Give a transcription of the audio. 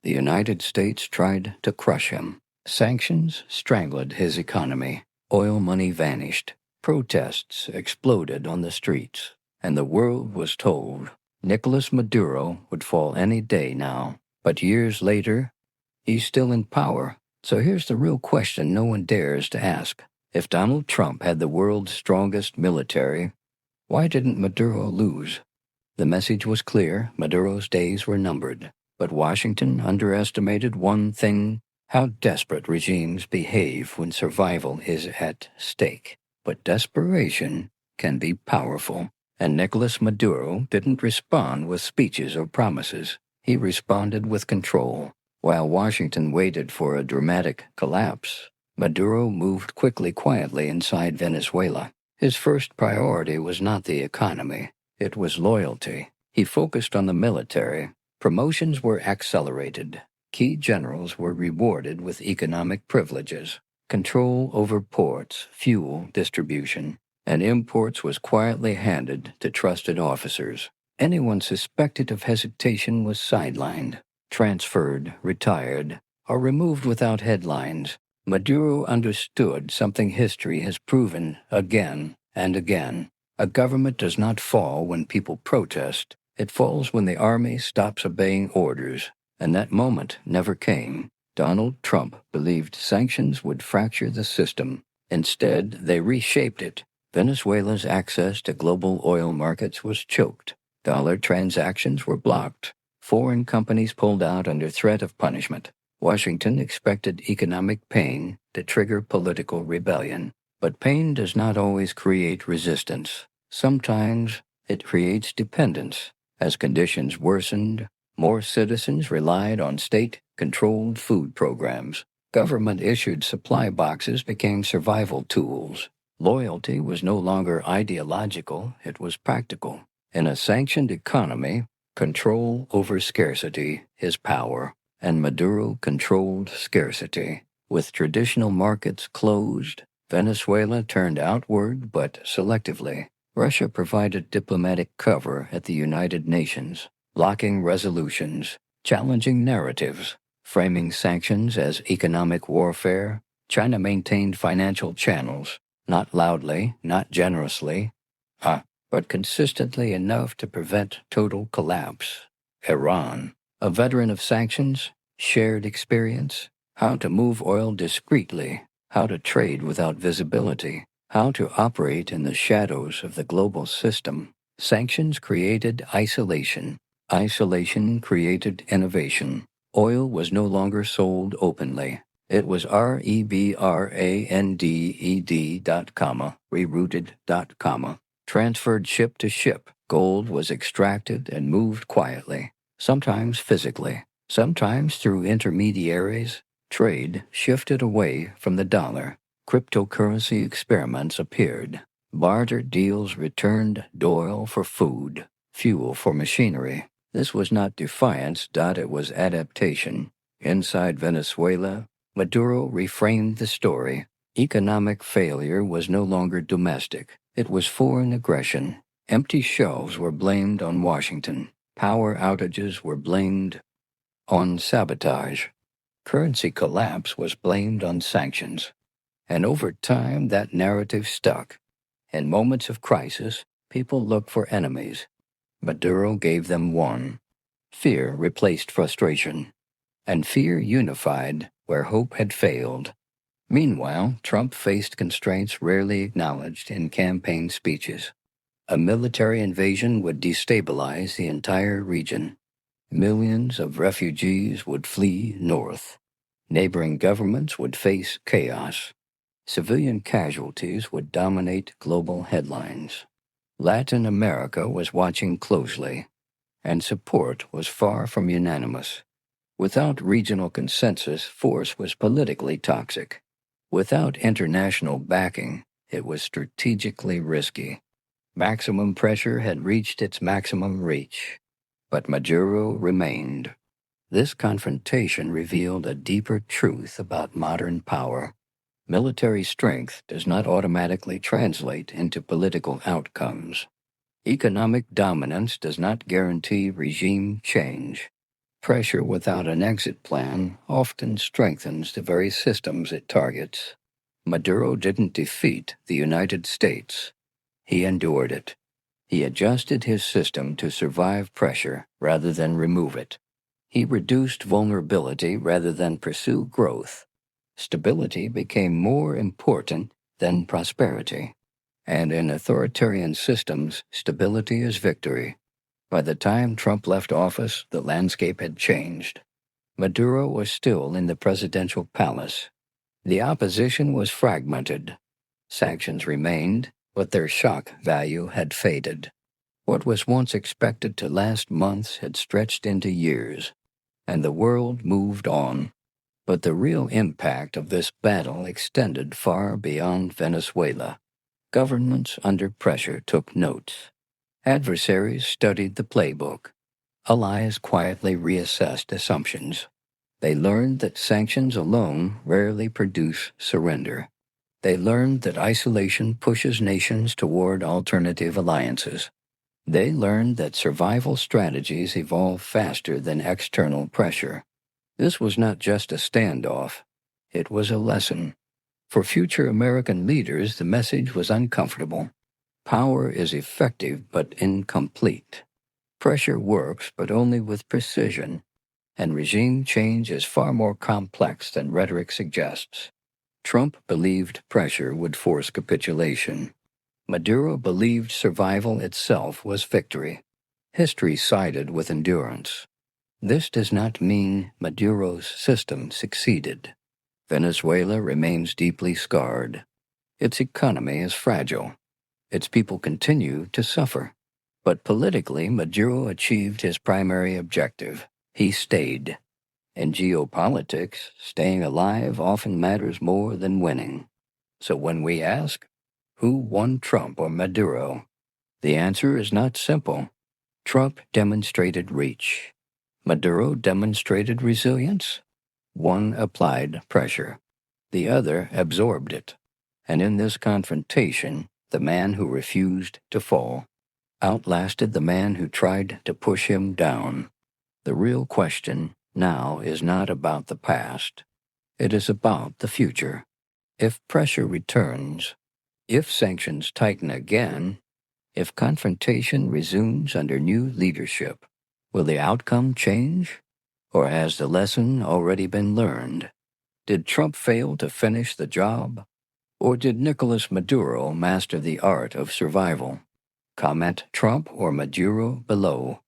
The United States tried to crush him. Sanctions strangled his economy. Oil money vanished. Protests exploded on the streets. And the world was told Nicolas Maduro would fall any day now. But years later, he's still in power. So here's the real question no one dares to ask. If Donald Trump had the world's strongest military, why didn't Maduro lose? The message was clear. Maduro's days were numbered. But Washington underestimated one thing: how desperate regimes behave when survival is at stake. But desperation can be powerful. And Nicolas Maduro didn't respond with speeches or promises. He responded with control. While Washington waited for a dramatic collapse, Maduro moved quietly inside Venezuela. His first priority was not the economy. It was loyalty. He focused on the military. Promotions were accelerated. Key generals were rewarded with economic privileges. Control over ports, fuel distribution, and imports was quietly handed to trusted officers. Anyone suspected of hesitation was sidelined, transferred, retired, or removed without headlines. Maduro understood something history has proven again and again. A government does not fall when people protest. It falls when the army stops obeying orders, and that moment never came. Donald Trump believed sanctions would fracture the system. Instead, they reshaped it. Venezuela's access to global oil markets was choked. Dollar transactions were blocked. Foreign companies pulled out under threat of punishment. Washington expected economic pain to trigger political rebellion. But pain does not always create resistance. Sometimes it creates dependence. As conditions worsened, more citizens relied on state-controlled food programs. Government-issued supply boxes became survival tools. Loyalty was no longer ideological, it was practical. In a sanctioned economy, control over scarcity is power, and Maduro controlled scarcity. With traditional markets closed, Venezuela turned outward but selectively. Russia provided diplomatic cover at the United Nations, blocking resolutions, challenging narratives, framing sanctions as economic warfare. China maintained financial channels, not loudly, not generously, but consistently enough to prevent total collapse. Iran, a veteran of sanctions, shared experience, how to move oil discreetly, how to trade without visibility, how to operate in the shadows of the global system. Sanctions created isolation. Isolation created innovation. Oil was no longer sold openly. It was rebranded, rerouted, transferred ship to ship. Gold was extracted and moved quietly, sometimes physically, sometimes through intermediaries. Trade shifted away from the dollar. Cryptocurrency experiments appeared. Barter deals returned oil for food, fuel for machinery. This was not defiance, it was adaptation. Inside Venezuela, Maduro reframed the story. Economic failure was no longer domestic. It was foreign aggression. Empty shelves were blamed on Washington. Power outages were blamed on sabotage. Currency collapse was blamed on sanctions. And over time, that narrative stuck. In moments of crisis, people looked for enemies. Maduro gave them one. Fear replaced frustration. And fear unified where hope had failed. Meanwhile, Trump faced constraints rarely acknowledged in campaign speeches. A military invasion would destabilize the entire region. Millions of refugees would flee north. Neighboring governments would face chaos. Civilian casualties would dominate global headlines. Latin America was watching closely, and support was far from unanimous. Without regional consensus, force was politically toxic. Without international backing, it was strategically risky. Maximum pressure had reached its maximum reach, but Maduro remained. This confrontation revealed a deeper truth about modern power. Military strength does not automatically translate into political outcomes. Economic dominance does not guarantee regime change. Pressure without an exit plan often strengthens the very systems it targets. Maduro didn't defeat the United States. He endured it. He adjusted his system to survive pressure rather than remove it. He reduced vulnerability rather than pursue growth. Stability became more important than prosperity. And in authoritarian systems, stability is victory. By the time Trump left office, the landscape had changed. Maduro was still in the presidential palace. The opposition was fragmented. Sanctions remained, but their shock value had faded. What was once expected to last months had stretched into years, and the world moved on. But the real impact of this battle extended far beyond Venezuela. Governments under pressure took notes. Adversaries studied the playbook. Allies quietly reassessed assumptions. They learned that sanctions alone rarely produce surrender. They learned that isolation pushes nations toward alternative alliances. They learned that survival strategies evolve faster than external pressure. This was not just a standoff. It was a lesson. For future American leaders, the message was uncomfortable. Power is effective but incomplete. Pressure works but only with precision, and regime change is far more complex than rhetoric suggests. Trump believed pressure would force capitulation. Maduro believed survival itself was victory. History sided with endurance. This does not mean Maduro's system succeeded. Venezuela remains deeply scarred. Its economy is fragile. Its people continue to suffer. But politically, Maduro achieved his primary objective. He stayed. In geopolitics, staying alive often matters more than winning. So when we ask, who won, Trump or Maduro? The answer is not simple. Trump demonstrated reach. Maduro demonstrated resilience. One applied pressure. The other absorbed it. And in this confrontation, the man who refused to fall outlasted the man who tried to push him down. The real question now is not about the past. It is about the future. If pressure returns, if sanctions tighten again, if confrontation resumes under new leadership, will the outcome change? Or has the lesson already been learned? Did Trump fail to finish the job? Or did Nicolas Maduro master the art of survival? Comment Trump or Maduro below.